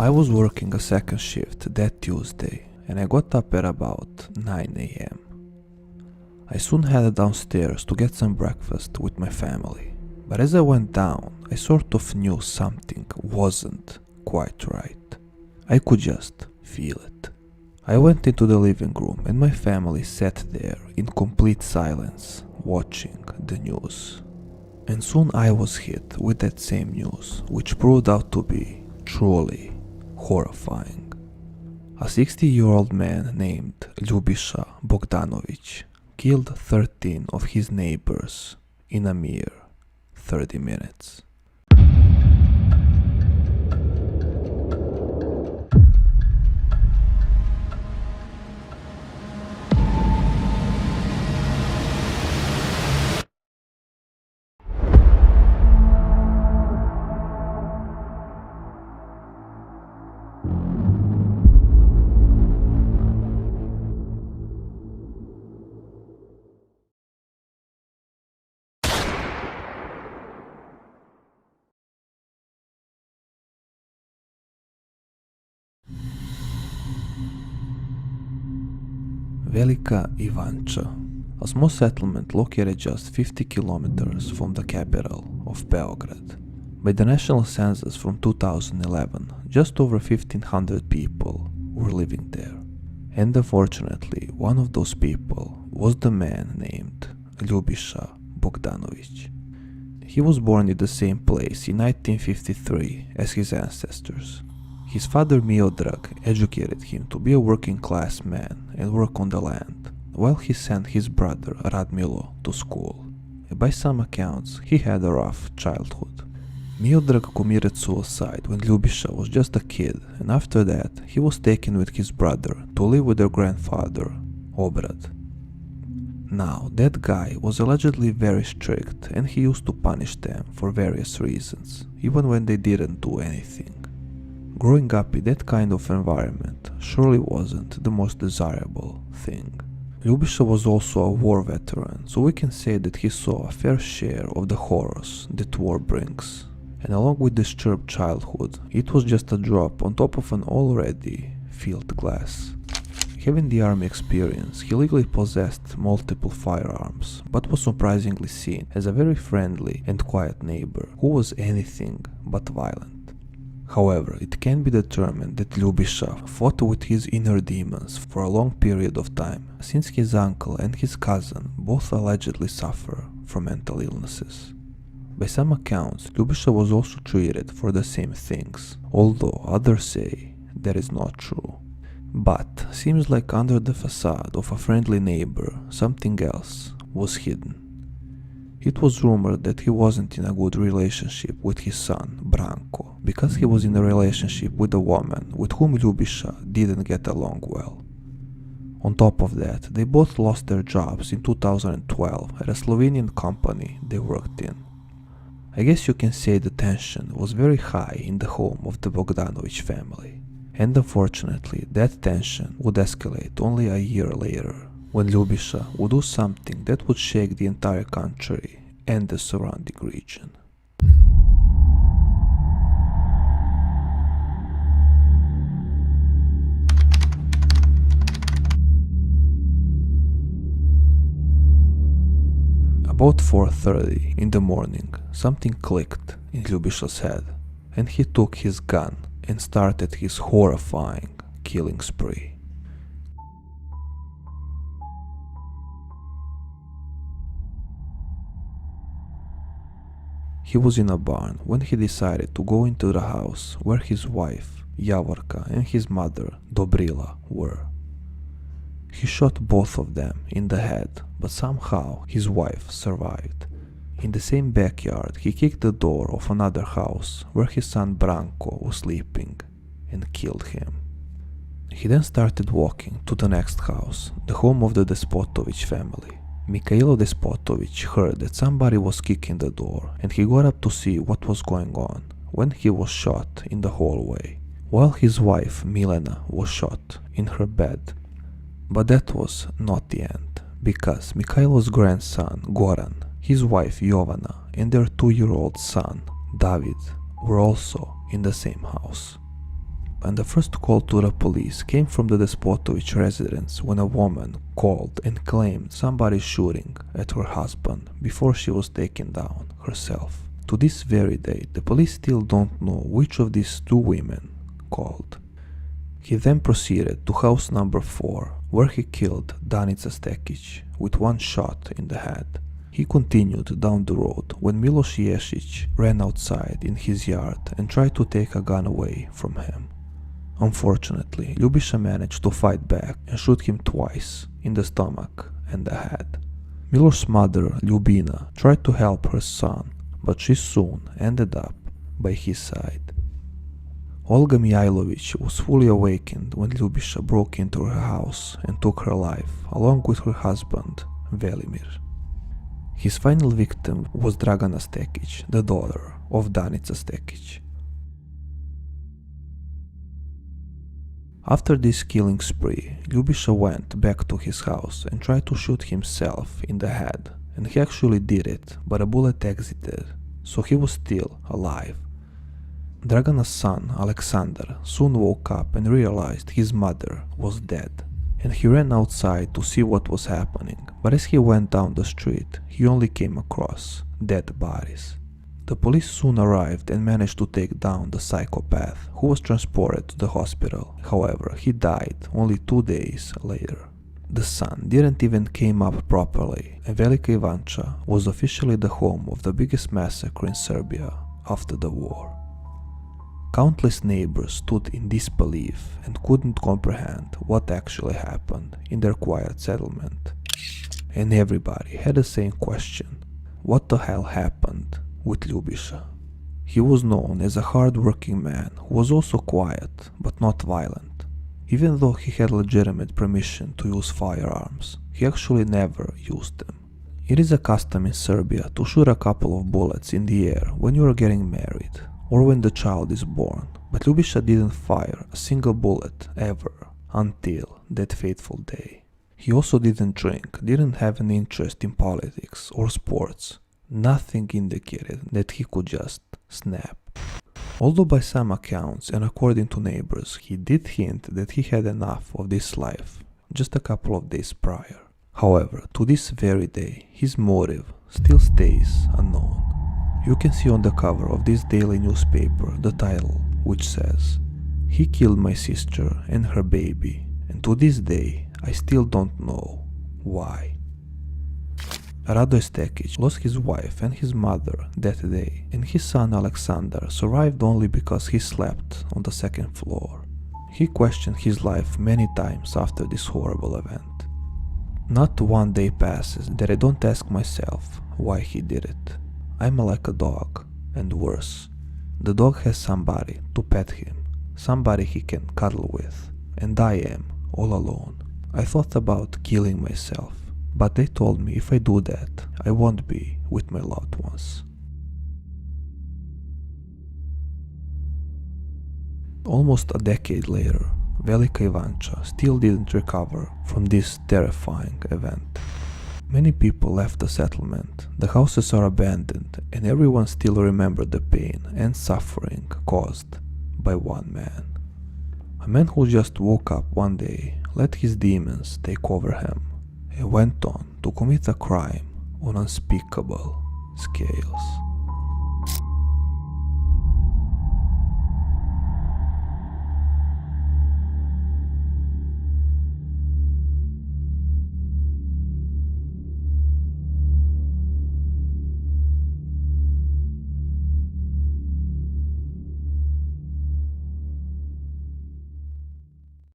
I was working a second shift that Tuesday and I got up at about 9 a.m. I soon headed downstairs to get some breakfast with my family, but as I went down, I sort of knew something wasn't quite right. I could just feel it. I went into the living room and my family sat there in complete silence, watching the news. And soon I was hit with that same news, which proved out to be truly horrifying. A 60-year-old man named Ljubisha Bogdanovic killed 13 of his neighbors in a mere 30 minutes. Velika Ivanča, a small settlement located just 50 kilometers from the capital of Beograd. By the national census from 2011, just over 1,500 people were living there. And unfortunately, one of those people was the man named Ljubisha Bogdanovic. He was born in the same place in 1953 as his ancestors. His father Miodrag educated him to be a working-class man and work on the land, while he sent his brother Radmilo to school. By some accounts, he had a rough childhood. Miodrag committed suicide when Ljubisha was just a kid, and after that, he was taken with his brother to live with their grandfather, Obrad. Now, that guy was allegedly very strict and he used to punish them for various reasons, even when they didn't do anything. Growing up in that kind of environment surely wasn't the most desirable thing. Ljubisha was also a war veteran, so we can say that he saw a fair share of the horrors that war brings. And along with disturbed childhood, it was just a drop on top of an already filled glass. Having the army experience, he legally possessed multiple firearms, but was surprisingly seen as a very friendly and quiet neighbor who was anything but violent. However, it can be determined that Ljubisha fought with his inner demons for a long period of time, since his uncle and his cousin both allegedly suffer from mental illnesses. By some accounts, Ljubisha was also treated for the same things, although others say that is not true. But seems like under the facade of a friendly neighbor, something else was hidden. It was rumored that he wasn't in a good relationship with his son, Branko, because he was in a relationship with a woman with whom Ljubisha didn't get along well. On top of that, they both lost their jobs in 2012 at a Slovenian company they worked in. I guess you can say the tension was very high in the home of the Bogdanovic family. And unfortunately, that tension would escalate only a year later, when Ljubisha would do something that would shake the entire country and the surrounding region. About 4:30 in the morning, something clicked in Ljubisha's head, and he took his gun and started his horrifying killing spree. He was in a barn when he decided to go into the house where his wife, Javorka, and his mother, Dobrila, were. He shot both of them in the head, but somehow his wife survived. In the same backyard, he kicked the door of another house where his son Branko was sleeping and killed him. He then started walking to the next house, the home of the Despotovic family. Mikhailo Despotovic heard that somebody was kicking the door and he got up to see what was going on when he was shot in the hallway, while his wife Milena was shot in her bed. But that was not the end, because Mikhailo's grandson Goran, his wife Jovana, and their 2-year-old son David were also in the same house. and the first call to the police came from the Despotovich residence when a woman called and claimed somebody shooting at her husband before she was taken down herself. To this very day, the police still don't know which of these two women called. He then proceeded to house number 4, where he killed Danica Stekic with one shot in the head. He continued down the road when Miloš Ješić ran outside in his yard and tried to take a gun away from him. Unfortunately, Ljubiša managed to fight back and shoot him twice in the stomach and the head. Miloš's mother, Ljubina, tried to help her son, but she soon ended up by his side. Olga Mihailović was fully awakened when Ljubiša broke into her house and took her life, along with her husband, Velimir. His final victim was Dragana Stekic, the daughter of Danica Stekic. After this killing spree, Ljubiša went back to his house and tried to shoot himself in the head, and he actually did it, but a bullet exited, so he was still alive. Dragana's son, Alexander, soon woke up and realized his mother was dead, and he ran outside to see what was happening, but as he went down the street, he only came across dead bodies. The police soon arrived and managed to take down the psychopath, who was transported to the hospital. However, he died only 2 days later. The sun didn't even came up properly, and Velika Ivanča was officially the home of the biggest massacre in Serbia after the war. Countless neighbors stood in disbelief and couldn't comprehend what actually happened in their quiet settlement. And everybody had the same question: what the hell happened with Ljubiša? He was known as a hard-working man who was also quiet but not violent. Even though he had legitimate permission to use firearms, he actually never used them. It is a custom in Serbia to shoot a couple of bullets in the air when you are getting married or when the child is born, but Ljubiša didn't fire a single bullet ever until that fateful day. He also didn't drink, didn't have an interest in politics or sports. Nothing indicated that he could just snap. Although by some accounts and according to neighbors, he did hint that he had enough of this life just a couple of days prior. However, to this very day, his motive still stays unknown. You can see on the cover of this daily newspaper the title, which says, "He killed my sister and her baby, and to this day I still don't know why." Radoj Stekic lost his wife and his mother that day, and his son Alexander survived only because he slept on the second floor. He questioned his life many times after this horrible event. Not one day passes that I don't ask myself why he did it. I'm like a dog, and worse. The dog has somebody to pet him, somebody he can cuddle with, and I am all alone. I thought about killing myself, but they told me if I do that, I won't be with my loved ones. Almost a decade later, Velika Ivanča still didn't recover from this terrifying event. Many people left the settlement, the houses are abandoned, and everyone still remembered the pain and suffering caused by one man. A man who just woke up one day, let his demons take over him, and went on to commit a crime on unspeakable scales.